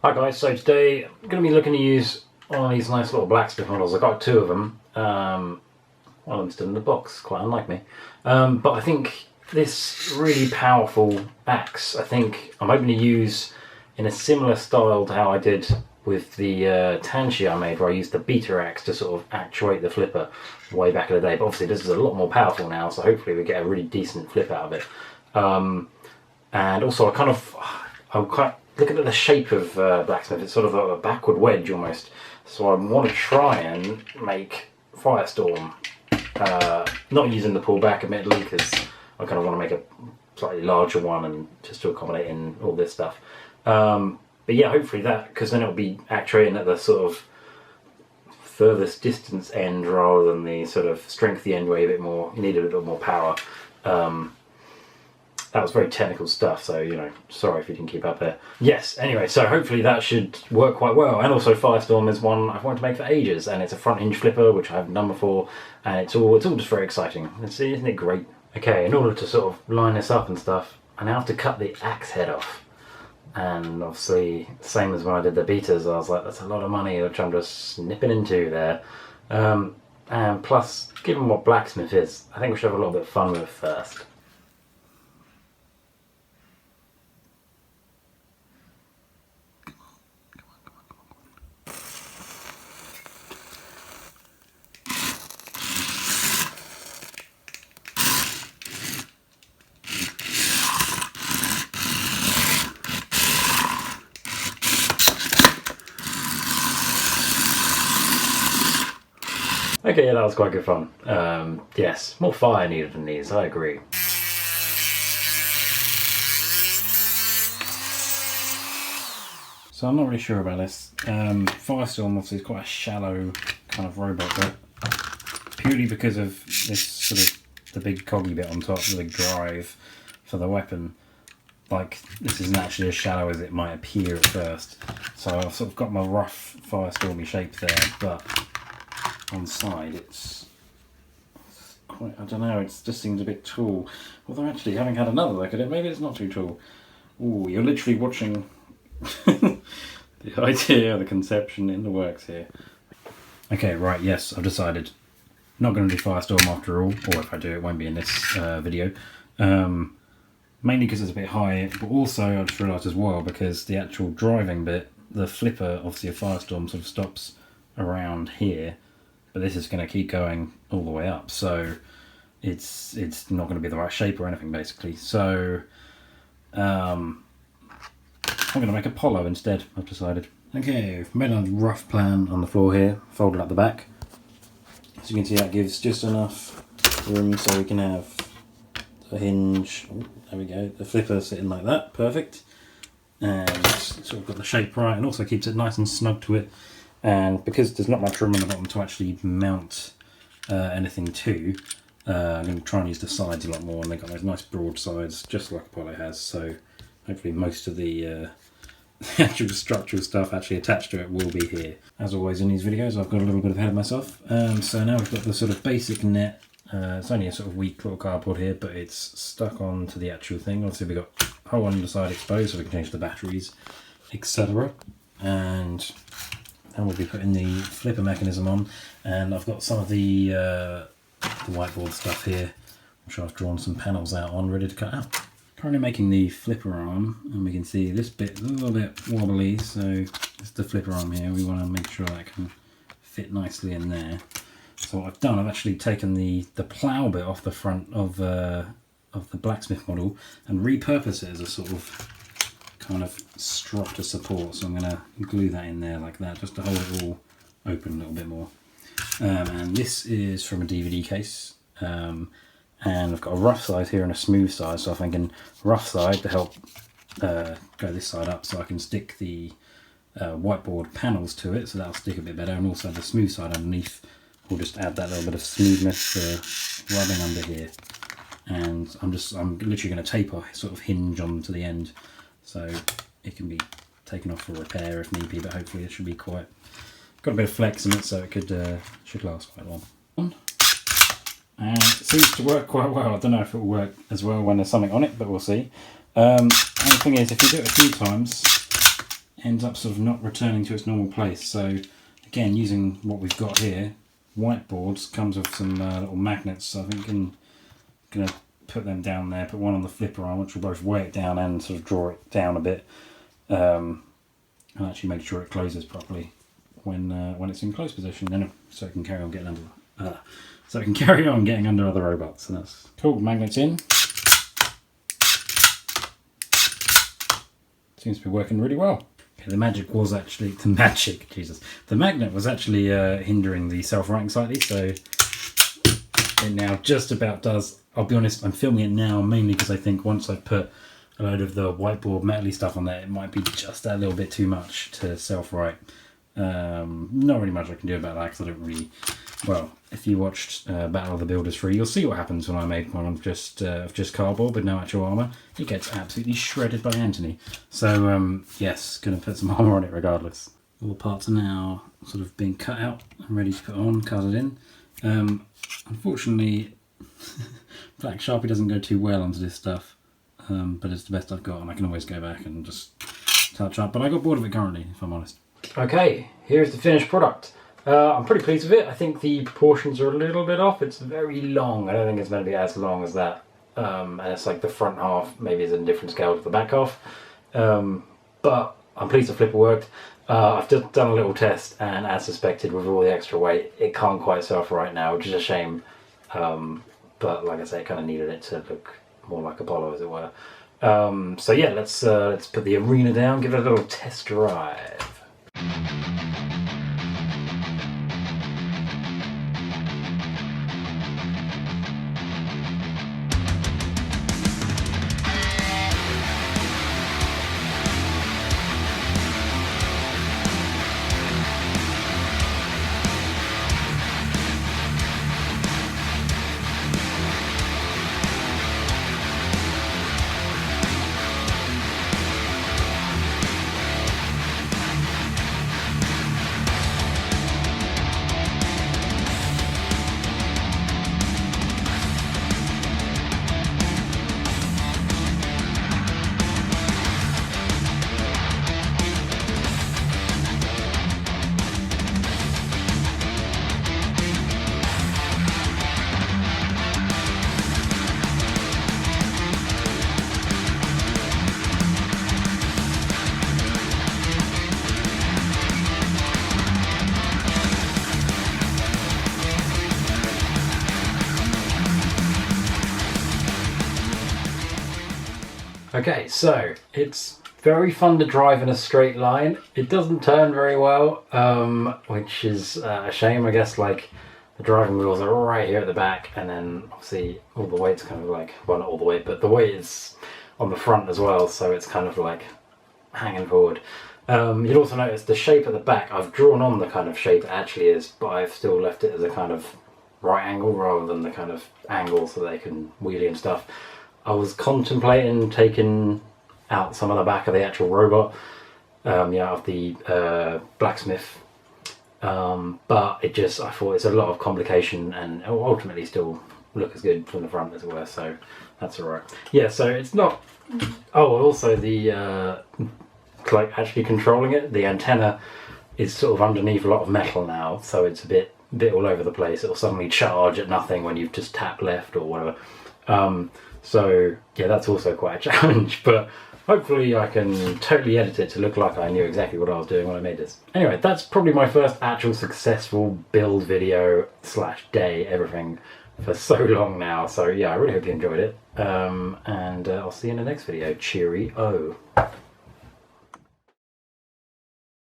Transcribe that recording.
Hi guys, so today I'm going to be looking to use one of these nice little blacksmith models. I've got two of them. One of them's still in the box, quite unlike me. But I think this really powerful axe, I think I'm hoping to use in a similar style to how I did with the Tanshi I made, where I used the beater axe to sort of actuate the flipper way back in the day. But obviously this is a lot more powerful now, so hopefully we get a really decent flip out of it. And also I'm quite looking at the shape of blacksmith. It's sort of a backward wedge almost. So I want to try and make Firestorm, not using the pullback admittedly, because I kind of want to make a slightly larger one and just to accommodate in all this stuff. But yeah, hopefully that, because then it'll be actuating at the sort of furthest distance end rather than the sort of strengthy end where you need a bit more power. That was very technical stuff, so, you know, sorry if you didn't keep up there. Yes, anyway, so hopefully that should work quite well. And also Firestorm is one I've wanted to make for ages, and it's a front hinge flipper, which I haven't done before, and it's all just very exciting. Isn't it great? Okay, in order to sort of line this up and stuff, I now have to cut the axe head off. And obviously, same as when I did the beaters, I was like, that's a lot of money, which I'm just snipping into there. And plus, given what blacksmith is, I think we should have a little bit of fun with it first. Okay, yeah, that was quite good fun. Yes, more fire needed than these, I agree. So I'm not really sure about this. Firestorm obviously is quite a shallow kind of robot, but purely because of this sort of the big coggy bit on top, the big drive for the weapon. Like, this isn't actually as shallow as it might appear at first. So I've sort of got my rough Firestormy shape there, but on the side it's quite, I don't know, it just seems a bit tall. Although actually, having had another look at it, maybe it's not too tall. Ooh, you're literally watching the idea, the conception in the works here. Okay, right, yes, I've decided. Not going to do Firestorm after all, or if I do, it won't be in this video. Mainly because it's a bit high, but also I just realised as well, because the actual driving bit, the flipper, obviously a Firestorm sort of stops around here, but this is going to keep going all the way up, so it's not going to be the right shape or anything basically. So I'm going to make Apollo instead, I've decided. Okay, I've made a rough plan on the floor here, folded up the back. As you can see, that gives just enough room so we can have a hinge. Oh, there we go, the flipper sitting like that, perfect. And sort of got the shape right, and also keeps it nice and snug to it. And because there's not much room on the bottom to actually mount anything to, I'm going to try and use the sides a lot more, and they've got those nice broad sides, just like Apollo has, so hopefully most of the actual structural stuff actually attached to it will be here. As always in these videos, I've got a little bit ahead of myself. So now we've got the sort of basic net. It's only a sort of weak little cardboard here, but it's stuck onto the actual thing. Obviously we've got a hole on the side exposed, so we can change the batteries, etc. And then we'll be putting the flipper mechanism on, and I've got some of the whiteboard stuff here, which I've drawn some panels out on, ready to cut out. Currently making the flipper arm, and we can see this bit a little bit wobbly, so it's the flipper arm here. We want to make sure that can fit nicely in there. So what I've done, I've actually taken the plough bit off the front of the blacksmith model and repurposed it as a sort of kind of strut to support. So I'm going to glue that in there like that, just to hold it all open a little bit more. And this is from a DVD case. And I've got a rough side here and a smooth side, so I'm thinking rough side to help go this side up, so I can stick the whiteboard panels to it, so that'll stick a bit better, and also the smooth side underneath will just add that little bit of smoothness rubbing under here. And I'm literally going to tape a sort of hinge onto the end, so it can be taken off for repair if need be, but hopefully it should be got a bit of flex in it, so it should last quite long. And it seems to work quite well. I don't know if it will work as well when there's something on it, but we'll see. And the thing is, if you do it a few times, ends up sort of not returning to its normal place. So again, using what we've got here, whiteboards, comes with some little magnets. So I think I'm going to put them down there, put one on the flipper arm, which will both weigh it down and sort of draw it down a bit, and actually make sure it closes properly when it's in close position, and so it can carry on getting under other robots. And that's cool. Magnets in. Seems to be working really well. Okay, the magnet was actually hindering the self-writing slightly, so it now just about does. I'll be honest, I'm filming it now mainly because I think once I put a load of the whiteboard metal-y stuff on there, it might be just a little bit too much to self-write. Not really much I can do about that because I don't really. Well, if you watched Battle of the Builders 3, you'll see what happens when I make one of just cardboard with no actual armour. It gets absolutely shredded by Anthony. So yes, going to put some armour on it regardless. All the parts are now sort of being cut out and ready to put on, carded in. Unfortunately, black Sharpie doesn't go too well onto this stuff, but it's the best I've got, and I can always go back and just touch up. But I got bored of it currently, if I'm honest. Okay, here's the finished product. I'm pretty pleased with it. I think the proportions are a little bit off. It's very long. I don't think it's going to be as long as that. And it's like the front half maybe is in a different scale to the back half. But I'm pleased the flipper worked. I've just done a little test, and as suspected, with all the extra weight, it can't quite self-write now, which is a shame. But like I say, it kind of needed it to look more like Apollo, as it were. So yeah, let's put the arena down, give it a little test drive. Okay, so it's very fun to drive in a straight line. It doesn't turn very well, which is a shame. I guess like the driving wheels are right here at the back, and then obviously all the weight's kind of like, well, not all the weight, but the weight is on the front as well, so it's kind of like hanging forward. You'll also notice the shape at the back. I've drawn on the kind of shape it actually is, but I've still left it as a kind of right angle rather than the kind of angle so they can wheelie and stuff. I was contemplating taking out some of the back of the actual robot, of the blacksmith, but I thought it's a lot of complication, and it'll ultimately still look as good from the front as it were, so that's alright. Yeah, so it's not. Oh, also the like actually controlling it, the antenna is sort of underneath a lot of metal now, so it's a bit all over the place. It'll suddenly charge at nothing when you've just tapped left or whatever. So yeah, that's also quite a challenge, but hopefully I can totally edit it to look like I knew exactly what I was doing when I made this. Anyway, that's probably my first actual successful build video / day, everything, for so long now. So yeah, I really hope you enjoyed it, and I'll see you in the next video. Cheerio.